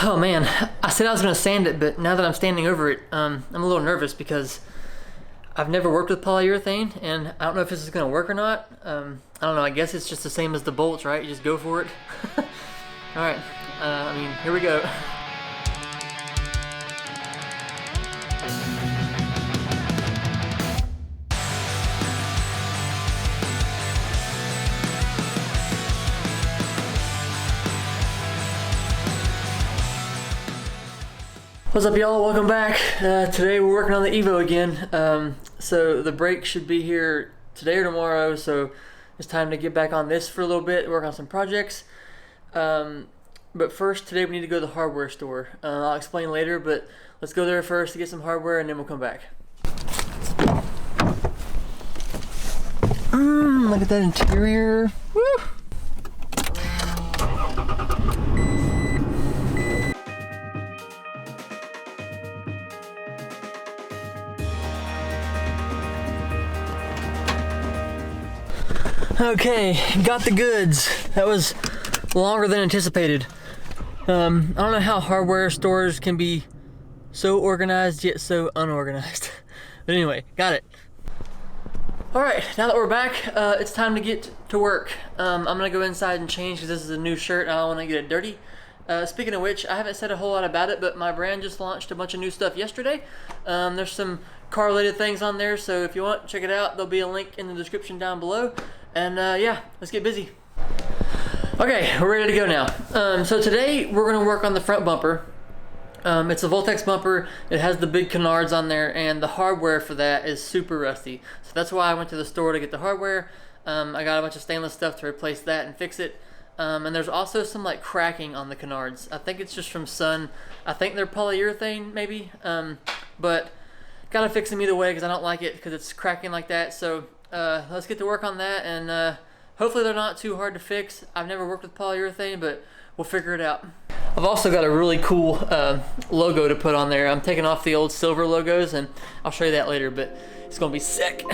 Oh man, I said I was gonna sand it, but now that I'm standing over it, I'm a little nervous because I've never worked with polyurethane, and I don't know if this is gonna work or not. I don't know, I guess it's just the same as the bolts, right? You just go for it. All right, I mean, here we go. What's up, y'all? Welcome back. Today we're working on the Evo again. So the brake should be here today or tomorrow, so it's time to get back on this for a little bit, work on some projects. But first, today we need to go to the hardware store. I'll explain later, but let's go there first to get some hardware and then we'll come back. Look at that interior. Woo! Okay, got the goods. That was longer than anticipated. I don't know how hardware stores can be so organized yet so unorganized. But anyway, got it. All right, now that we're back, it's time to get to work. I'm gonna go inside and change because this is a new shirt and I don't wanna get it dirty. Speaking of which, I haven't said a whole lot about it, but my brand just launched a bunch of new stuff yesterday. There's some car-related things on there, so if you want, check it out. There'll be a link in the description down below. And yeah, let's get busy. Okay, we're ready to go now. So today we're gonna work on the front bumper. It's a Voltex bumper. It has the big canards on there, and the hardware for that is super rusty. So that's why I went to the store to get the hardware. I got a bunch of stainless stuff to replace that and fix it. And there's also some like cracking on the canards. I think it's just from sun. I think they're polyurethane maybe, but gotta fix them either way because I don't like it because it's cracking like that. So let's get to work on that, and hopefully they're not too hard to fix. I've never worked with polyurethane, but we'll figure it out. I've also got a really cool logo to put on there. I'm taking off the old silver logos, and I'll show you that later, but it's gonna be sick.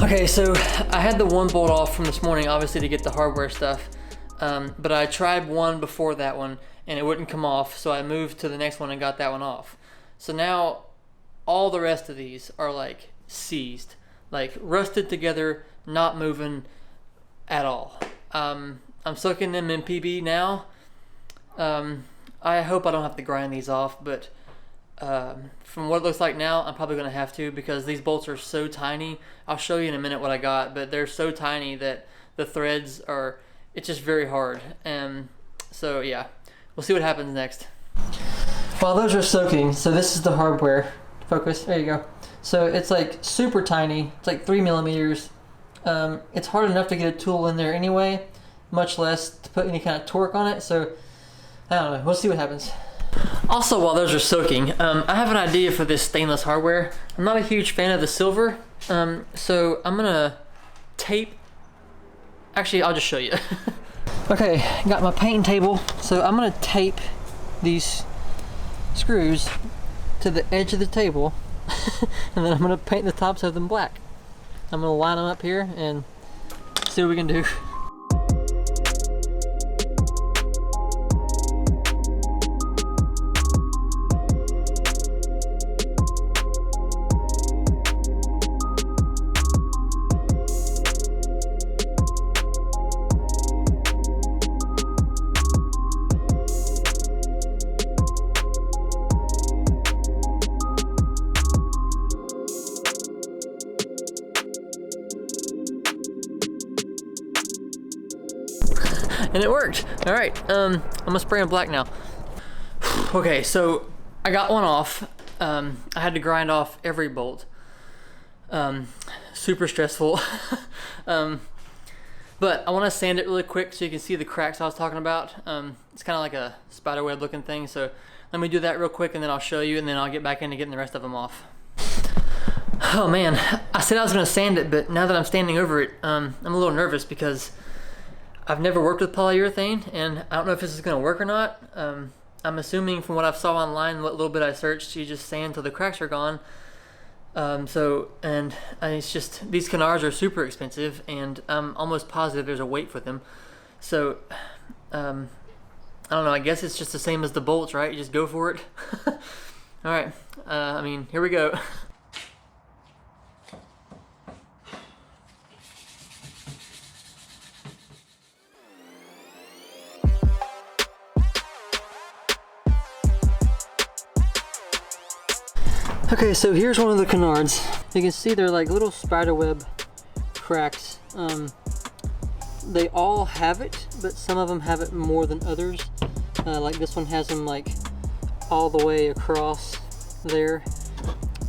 Okay, so I had the one bolt off from this morning, obviously to get the hardware stuff, but I tried one before that one and it wouldn't come off, so I moved to the next one and got that one off. So now all the rest of these are like seized, like rusted together, not moving at all. I'm soaking them in PB now. I hope I don't have to grind these off, but from what it looks like now, I'm probably gonna have to because these bolts are so tiny. I'll show you in a minute what I got, but they're so tiny that the threads are, it's just very hard. So yeah, we'll see what happens next. While those are soaking, so this is the hardware. Focus, there you go. So it's like super tiny, it's like 3 millimeters. It's hard enough to get a tool in there anyway, much less to put any kind of torque on it. So I don't know, we'll see what happens. Also, while those are soaking, I have an idea for this stainless hardware. I'm not a huge fan of the silver, so I'm gonna tape. Actually, I'll just show you. Okay, got my painting table, so I'm gonna tape these screws to the edge of the table, and then I'm gonna paint the tops of them black. I'm gonna line them up here and see what we can do. And it worked. All right, I'm gonna spray them black now. Okay, so I got one off. I had to grind off every bolt. Super stressful. But I wanna sand it really quick so you can see the cracks I was talking about. It's kind of like a spider web looking thing, so let me do that real quick and then I'll show you, and then I'll get back into getting the rest of them off. Oh man, I said I was gonna sand it, but now that I'm standing over it, I'm a little nervous because I've never worked with polyurethane, and I don't know if this is gonna work or not. I I'm assuming from what I saw online, what little bit I searched, you just sand till the cracks are gone. It's just, these canards are super expensive, and I'm almost positive there's a weight for them. So, I don't know, I guess it's just the same as the bolts, right? You just go for it. All right, here we go. Okay, so here's one of the canards. You can see they're like little spiderweb cracks. They all have it, but some of them have it more than others. Like this one has them like all the way across there.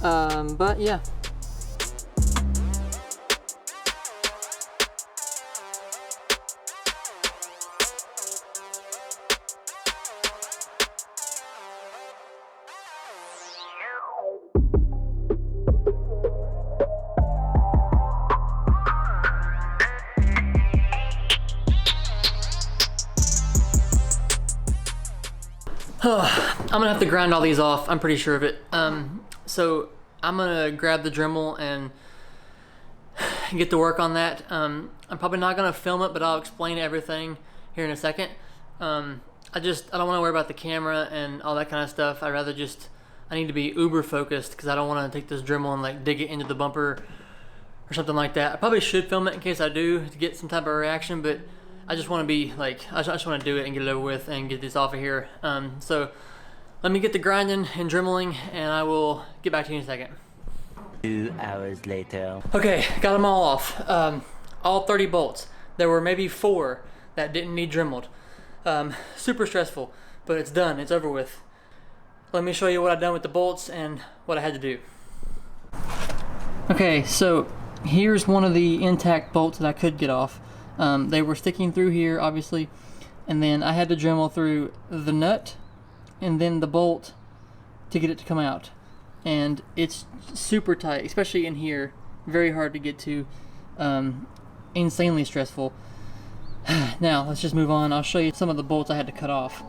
But yeah. I'm gonna have to grind all these off, I'm pretty sure of it. So I'm gonna grab the Dremel and get to work on that. I'm probably not gonna film it, but I'll explain everything here in a second. I don't wanna worry about the camera and all that kind of stuff. I need to be uber focused because I don't wanna take this Dremel and like dig it into the bumper or something like that. I probably should film it in case I do to get some type of reaction, but I just want to be like, I just want to do it and get it over with and get this off of here. So let me get the grinding and dremeling, and I will get back to you in a second. 2 hours later. Okay, got them all off. All 30 bolts. There were maybe 4 that didn't need dremeled. Super stressful, but it's done. It's over with. Let me show you what I've done with the bolts and what I had to do. Okay, so here's one of the intact bolts that I could get off. They were sticking through here, obviously, and then I had to Dremel through the nut and then the bolt to get it to come out. And it's super tight, especially in here. Very hard to get to. Insanely stressful. Now, let's just move on. I'll show you some of the bolts I had to cut off.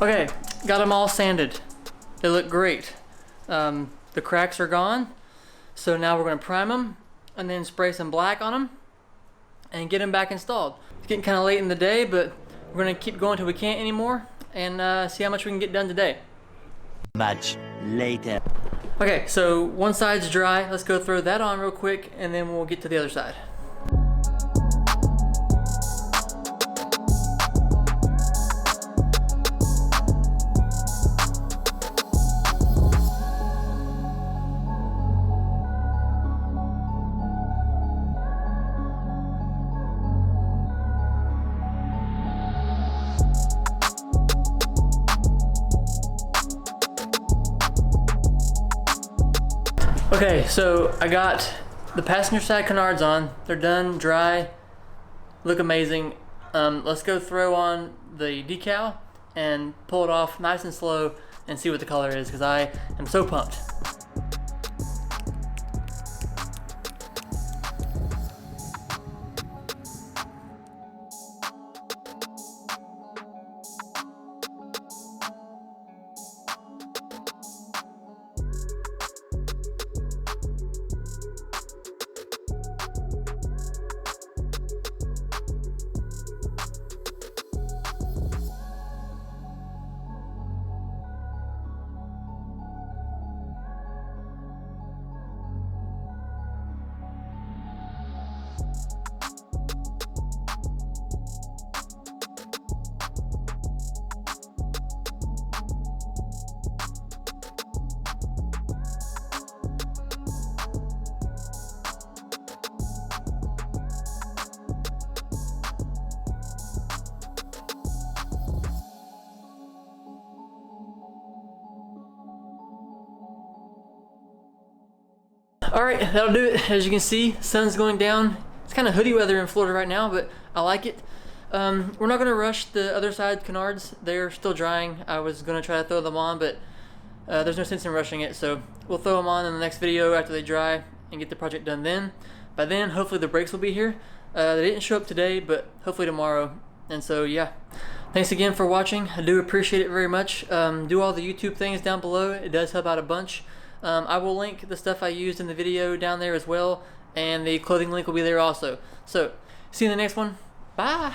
Okay, got them all sanded. They look great. The cracks are gone. So now we're going to prime them and then spray some black on them and get them back installed. It's getting kind of late in the day, but we're going to keep going till we can't anymore and see how much we can get done today. Much later. Okay, so one side's dry. Let's go throw that on real quick and then we'll get to the other side. Okay, so I got the passenger side canards on. They're done, dry, look amazing. Let's go throw on the decal and pull it off nice and slow and see what the color is, because I am so pumped. All right, that'll do it. As you can see, sun's going down. It's kind of hoodie weather in Florida right now, but I like it. We're not gonna rush the other side canards. They're still drying. I was gonna try to throw them on, but there's no sense in rushing it. So we'll throw them on in the next video after they dry and get the project done then. By then, hopefully the brakes will be here. They didn't show up today, but hopefully tomorrow. And so yeah, thanks again for watching. I do appreciate it very much. Do all the YouTube things down below. It does help out a bunch. I will link the stuff I used in the video down there as well, and the clothing link will be there also. So see you in the next one. Bye.